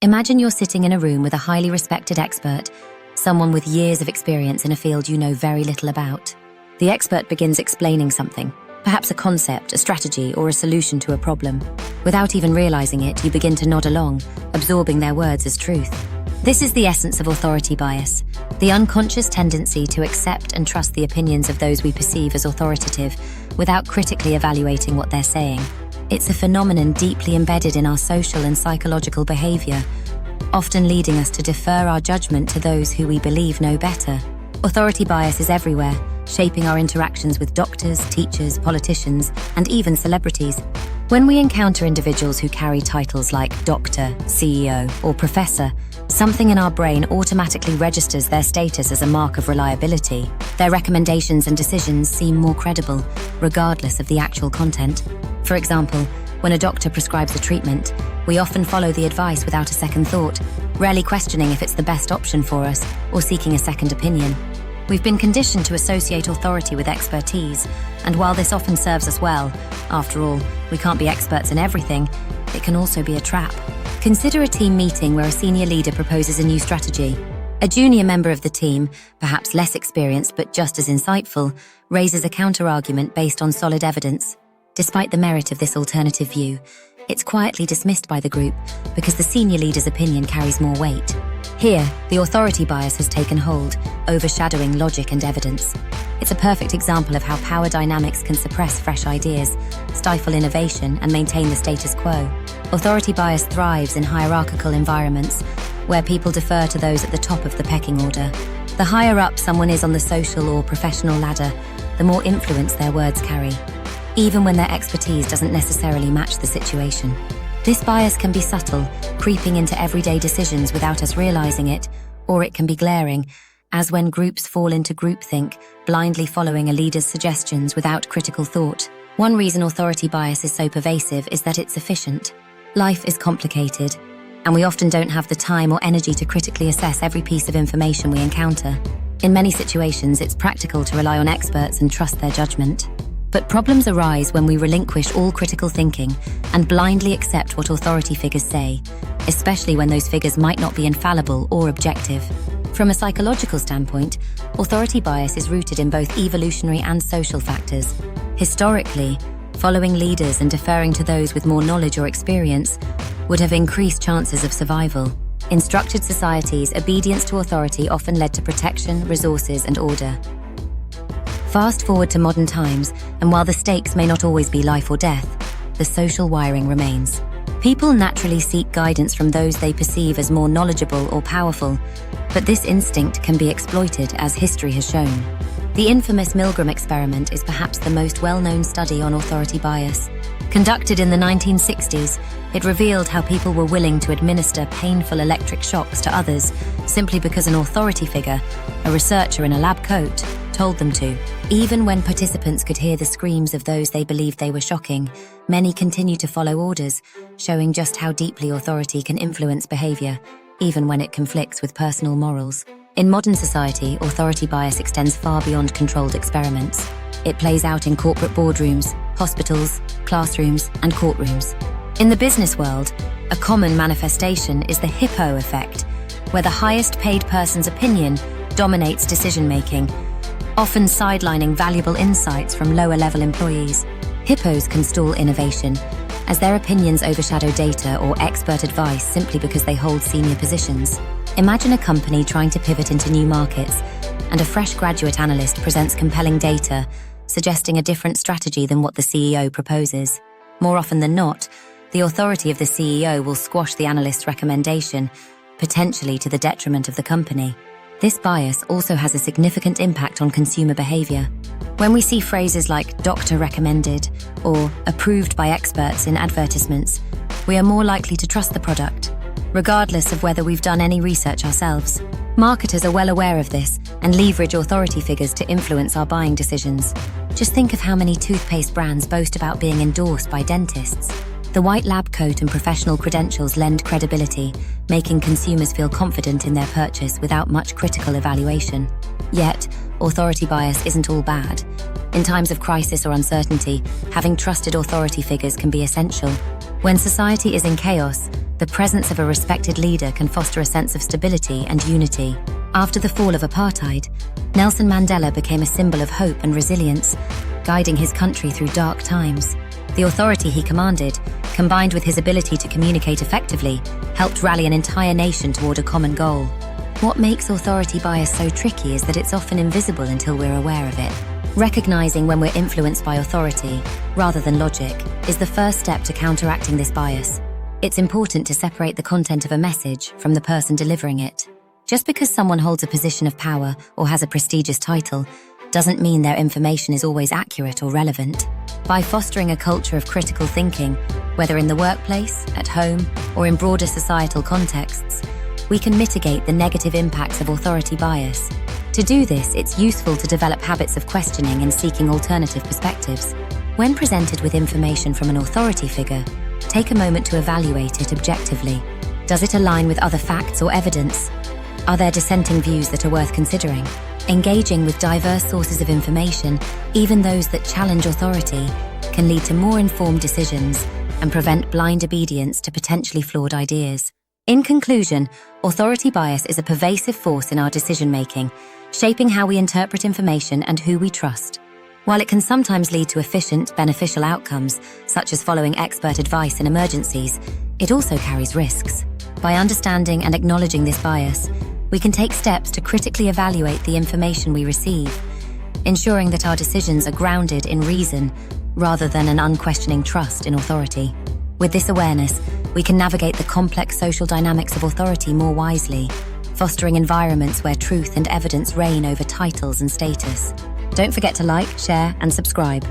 Imagine you're sitting in a room with a highly respected expert, someone with years of experience in a field you know very little about. The expert begins explaining something, perhaps a concept, a strategy, or a solution to a problem. Without even realizing it, you begin to nod along, absorbing their words as truth. This is the essence of authority bias, the unconscious tendency to accept and trust the opinions of those we perceive as authoritative without critically evaluating what they're saying. It's a phenomenon deeply embedded in our social and psychological behavior, often leading us to defer our judgment to those who we believe know better. Authority bias is everywhere, shaping our interactions with doctors, teachers, politicians, and even celebrities. When we encounter individuals who carry titles like doctor, CEO, or professor, something in our brain automatically registers their status as a mark of reliability. Their recommendations and decisions seem more credible, regardless of the actual content. For example, when a doctor prescribes a treatment, we often follow the advice without a second thought, rarely questioning if it's the best option for us or seeking a second opinion. We've been conditioned to associate authority with expertise, and while this often serves us well, after all, we can't be experts in everything, it can also be a trap. Consider a team meeting where a senior leader proposes a new strategy. A junior member of the team, perhaps less experienced but just as insightful, raises a counter-argument based on solid evidence. Despite the merit of this alternative view, it's quietly dismissed by the group because the senior leader's opinion carries more weight. Here, the authority bias has taken hold, overshadowing logic and evidence. It's a perfect example of how power dynamics can suppress fresh ideas, stifle innovation, and maintain the status quo. Authority bias thrives in hierarchical environments, where people defer to those at the top of the pecking order. The higher up someone is on the social or professional ladder, the more influence their words carry, even when their expertise doesn't necessarily match the situation. This bias can be subtle, creeping into everyday decisions without us realizing it, or it can be glaring, as when groups fall into groupthink, blindly following a leader's suggestions without critical thought. One reason authority bias is so pervasive is that it's efficient. Life is complicated, and we often don't have the time or energy to critically assess every piece of information we encounter. In many situations, it's practical to rely on experts and trust their judgment. But problems arise when we relinquish all critical thinking and blindly accept what authority figures say, especially when those figures might not be infallible or objective. From a psychological standpoint, authority bias is rooted in both evolutionary and social factors. Historically, following leaders and deferring to those with more knowledge or experience would have increased chances of survival. In structured societies, obedience to authority often led to protection, resources, and order. Fast forward to modern times, and while the stakes may not always be life or death, the social wiring remains. People naturally seek guidance from those they perceive as more knowledgeable or powerful, but this instinct can be exploited, as history has shown. The infamous Milgram experiment is perhaps the most well-known study on authority bias. Conducted in the 1960s, it revealed how people were willing to administer painful electric shocks to others simply because an authority figure, a researcher in a lab coat, told them to. Even when participants could hear the screams of those they believed they were shocking, many continued to follow orders, showing just how deeply authority can influence behavior, even when it conflicts with personal morals. In modern society, authority bias extends far beyond controlled experiments. It plays out in corporate boardrooms, hospitals, classrooms, and courtrooms. In the business world, a common manifestation is the hippo effect, where the highest paid person's opinion dominates decision-making, often sidelining valuable insights from lower-level employees. Hippos can stall innovation, as their opinions overshadow data or expert advice simply because they hold senior positions. Imagine a company trying to pivot into new markets, and a fresh graduate analyst presents compelling data, suggesting a different strategy than what the CEO proposes. More often than not, the authority of the CEO will squash the analyst's recommendation, potentially to the detriment of the company. This bias also has a significant impact on consumer behavior. When we see phrases like "doctor recommended" or "approved by experts" in advertisements, we are more likely to trust the product, regardless of whether we've done any research ourselves. Marketers are well aware of this and leverage authority figures to influence our buying decisions. Just think of how many toothpaste brands boast about being endorsed by dentists. The white lab coat and professional credentials lend credibility, making consumers feel confident in their purchase without much critical evaluation. Yet, authority bias isn't all bad. In times of crisis or uncertainty, having trusted authority figures can be essential. When society is in chaos, the presence of a respected leader can foster a sense of stability and unity. After the fall of apartheid, Nelson Mandela became a symbol of hope and resilience, guiding his country through dark times. The authority he commanded, combined with his ability to communicate effectively, helped rally an entire nation toward a common goal. What makes authority bias so tricky is that it's often invisible until we're aware of it. Recognizing when we're influenced by authority, rather than logic, is the first step to counteracting this bias. It's important to separate the content of a message from the person delivering it. Just because someone holds a position of power or has a prestigious title doesn't mean their information is always accurate or relevant. By fostering a culture of critical thinking, whether in the workplace, at home, or in broader societal contexts, we can mitigate the negative impacts of authority bias. To do this, it's useful to develop habits of questioning and seeking alternative perspectives. When presented with information from an authority figure, take a moment to evaluate it objectively. Does it align with other facts or evidence? Are there dissenting views that are worth considering? Engaging with diverse sources of information, even those that challenge authority, can lead to more informed decisions and prevent blind obedience to potentially flawed ideas. In conclusion, authority bias is a pervasive force in our decision-making, shaping how we interpret information and who we trust. While it can sometimes lead to efficient, beneficial outcomes, such as following expert advice in emergencies, it also carries risks. By understanding and acknowledging this bias, we can take steps to critically evaluate the information we receive, ensuring that our decisions are grounded in reason rather than an unquestioning trust in authority. With this awareness, we can navigate the complex social dynamics of authority more wisely, fostering environments where truth and evidence reign over titles and status. Don't forget to like, share, and subscribe.